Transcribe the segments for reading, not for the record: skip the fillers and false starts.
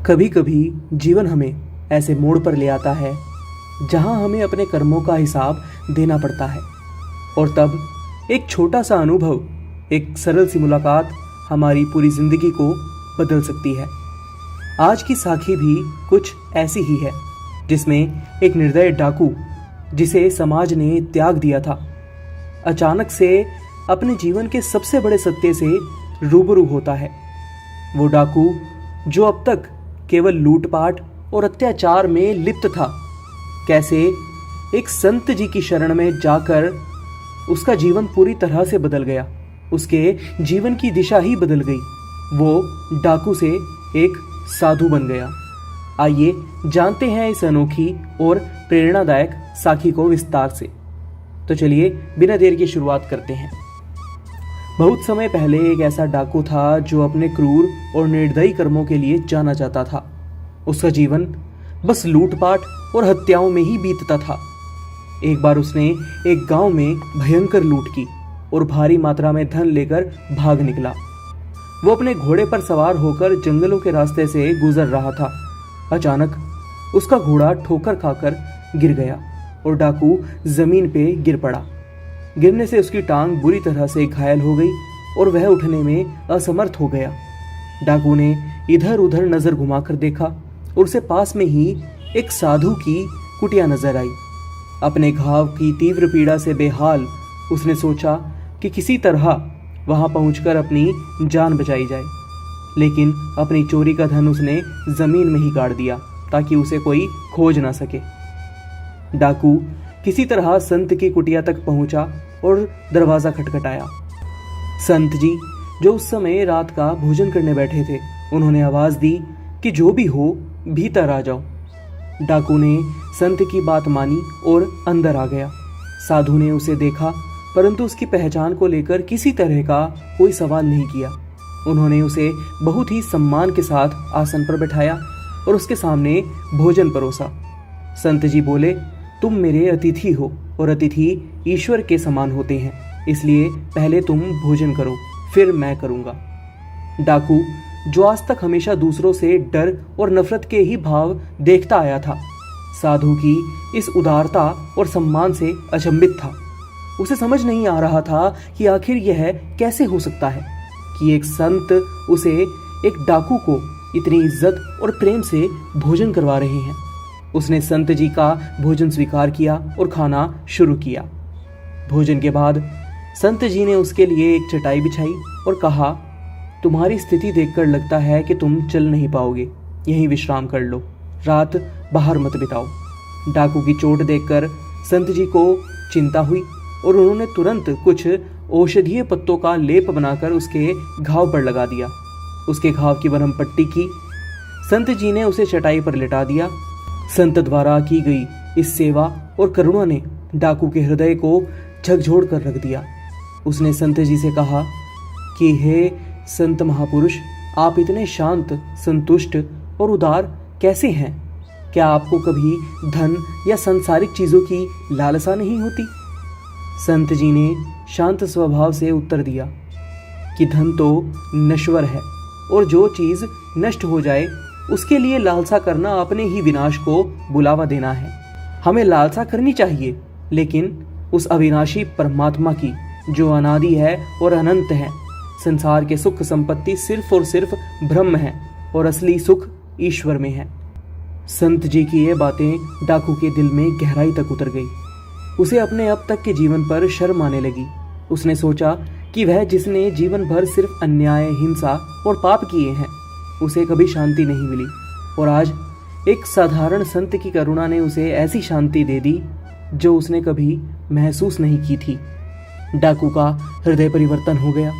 कभी कभी जीवन हमें ऐसे मोड़ पर ले आता है जहां हमें अपने कर्मों का हिसाब देना पड़ता है, और तब एक छोटा सा अनुभव, एक सरल सी मुलाकात हमारी पूरी जिंदगी को बदल सकती है। आज की साखी भी कुछ ऐसी ही है, जिसमें एक निर्दयी डाकू, जिसे समाज ने त्याग दिया था, अचानक से अपने जीवन के सबसे बड़े सत्य से रूबरू होता है। वो डाकू जो अब तक केवल लूटपाट और अत्याचार में लिप्त था, कैसे एक संत जी की शरण में जाकर उसका जीवन पूरी तरह से बदल गया। उसके जीवन की दिशा ही बदल गई। वो डाकू से एक साधु बन गया। आइए जानते हैं इस अनोखी और प्रेरणादायक साखी को विस्तार से। तो चलिए बिना देर की शुरुआत करते हैं। बहुत समय पहले एक ऐसा डाकू था जो अपने क्रूर और निर्दयी कर्मों के लिए जाना जाता था। उसका जीवन बस लूटपाट और हत्याओं में ही बीतता था। एक बार उसने एक गांव में भयंकर लूट की और भारी मात्रा में धन लेकर भाग निकला। वो अपने घोड़े पर सवार होकर जंगलों के रास्ते से गुजर रहा था। अचानक उसका घोड़ा ठोकर खाकर गिर गया और डाकू जमीन पे गिर पड़ा। गिरने से उसकी टांग बुरी तरह से घायल हो गई और वह उठने में असमर्थ हो गया। डाकू ने इधर उधर नजर घुमाकर देखा और उसे पास में ही एक साधु की कुटिया नजर आई। अपने घाव की तीव्र पीड़ा से बेहाल उसने सोचा कि किसी तरह वहां पहुंचकर अपनी जान बचाई जाए, लेकिन अपनी चोरी का धन उसने जमीन में ही गाड़ दिया ताकि उसे कोई खोज ना सके। डाकू किसी तरह संत की कुटिया तक पहुंचा और दरवाजा खटखटाया। संत जी जो उस समय रात का भोजन करने बैठे थे, उन्होंने आवाज दी कि जो भी हो भीतर आ जाओ। डाकू ने संत की बात मानी और अंदर आ गया। साधु ने उसे देखा, परंतु उसकी पहचान को लेकर किसी तरह का कोई सवाल नहीं किया। उन्होंने उसे बहुत ही सम्मान के साथ आसन पर बैठाया और उसके सामने भोजन परोसा। संत जी बोले, तुम मेरे अतिथि हो और अतिथि ईश्वर के समान होते हैं, इसलिए पहले तुम भोजन करो, फिर मैं करूंगा। डाकू जो आज तक हमेशा दूसरों से डर और नफरत के ही भाव देखता आया था, साधु की इस उदारता और सम्मान से अचंभित था। उसे समझ नहीं आ रहा था कि आखिर यह कैसे हो सकता है कि एक संत उसे एक डाकू को इतनी इज्जत और प्रेम से भोजन करवा रहे हैं। उसने संत जी का भोजन स्वीकार किया और खाना शुरू किया। भोजन के बाद संत जी ने उसके लिए एक चटाई बिछाई और कहा, तुम्हारी स्थिति देखकर लगता है कि तुम चल नहीं पाओगे, यहीं विश्राम कर लो, रात बाहर मत बिताओ। डाकू की चोट देखकर संत जी को चिंता हुई और उन्होंने तुरंत कुछ औषधीय पत्तों का लेप बनाकर उसके घाव पर लगा दिया। उसके घाव की मरहम पट्टी की। संत जी ने उसे चटाई पर लिटा दिया। संत द्वारा की गई इस सेवा और करुणा ने डाकू के हृदय को झकझोर कर रख दिया। उसने संत जी से कहा कि हे संत महापुरुष, आप इतने शांत, संतुष्ट और उदार कैसे हैं? क्या आपको कभी धन या सांसारिक चीजों की लालसा नहीं होती? संत जी ने शांत स्वभाव से उत्तर दिया कि धन तो नश्वर है और जो चीज नष्ट हो जाए उसके लिए लालसा करना अपने ही विनाश को बुलावा देना है। हमें लालसा करनी चाहिए, लेकिन उस अविनाशी परमात्मा की जो अनादि है और अनंत है। संसार के सुख संपत्ति सिर्फ और सिर्फ ब्रह्म है और असली सुख ईश्वर में है। संत जी की ये बातें डाकू के दिल में गहराई तक उतर गई। उसे अपने अब तक के जीवन पर शर्म आने लगी। उसने सोचा कि वह जिसने जीवन भर सिर्फ अन्याय, हिंसा और पाप किए हैं, उसे कभी शांति नहीं मिली, और आज एक साधारण संत की करुणा ने उसे ऐसी शांति दे दी जो उसने कभी महसूस नहीं की थी। डाकू का हृदय परिवर्तन हो गया।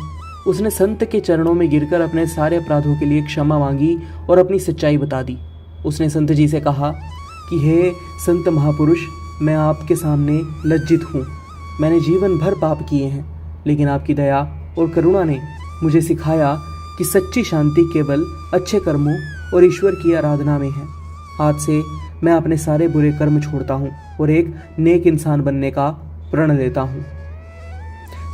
उसने संत के चरणों में गिरकर अपने सारे अपराधों के लिए क्षमा मांगी और अपनी सच्चाई बता दी। उसने संत जी से कहा कि हे संत महापुरुष, मैं आपके सामने लज्जित हूँ। मैंने जीवन भर पाप किए हैं, लेकिन आपकी दया और करुणा ने मुझे सिखाया कि सच्ची शांति केवल अच्छे कर्मों और ईश्वर की आराधना में है। आज से मैं अपने सारे बुरे कर्म छोड़ता हूँ और एक नेक इंसान बनने का प्रण लेता हूँ।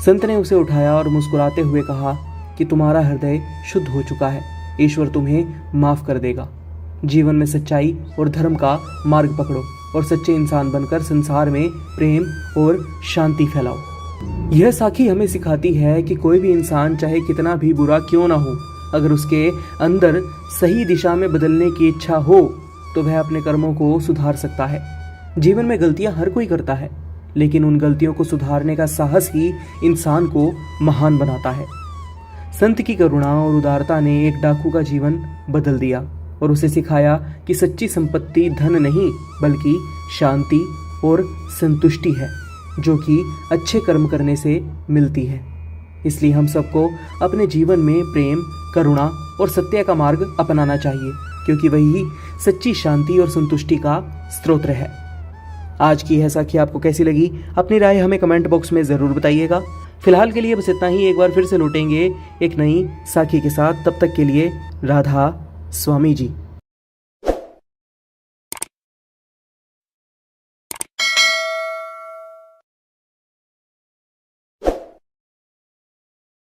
संत ने उसे उठाया और मुस्कुराते हुए कहा कि तुम्हारा हृदय शुद्ध हो चुका है, ईश्वर तुम्हें माफ कर देगा। जीवन में सच्चाई और धर्म का मार्ग पकड़ो और सच्चे इंसान बनकर संसार में प्रेम और शांति फैलाओ। यह साखी हमें सिखाती है कि कोई भी इंसान चाहे कितना भी बुरा क्यों ना हो, अगर उसके अंदर सही दिशा में बदलने की इच्छा हो तो वह अपने कर्मों को सुधार सकता है। जीवन में गलतियां हर कोई करता है, लेकिन उन गलतियों को सुधारने का साहस ही इंसान को महान बनाता है। संत की करुणा और उदारता ने एक डाकू का जीवन बदल दिया और उसे सिखाया कि सच्ची संपत्ति धन नहीं बल्कि शांति और संतुष्टि है, जो कि अच्छे कर्म करने से मिलती है। इसलिए हम सबको अपने जीवन में प्रेम, करुणा और सत्य का मार्ग अपनाना चाहिए, क्योंकि वही सच्ची शांति और संतुष्टि का स्रोत है। आज की यह साखी आपको कैसी लगी? अपनी राय हमें कमेंट बॉक्स में ज़रूर बताइएगा। फिलहाल के लिए बस इतना ही। एक बार फिर से लौटेंगे एक नई साखी के साथ। तब तक के लिए राधा स्वामी जी।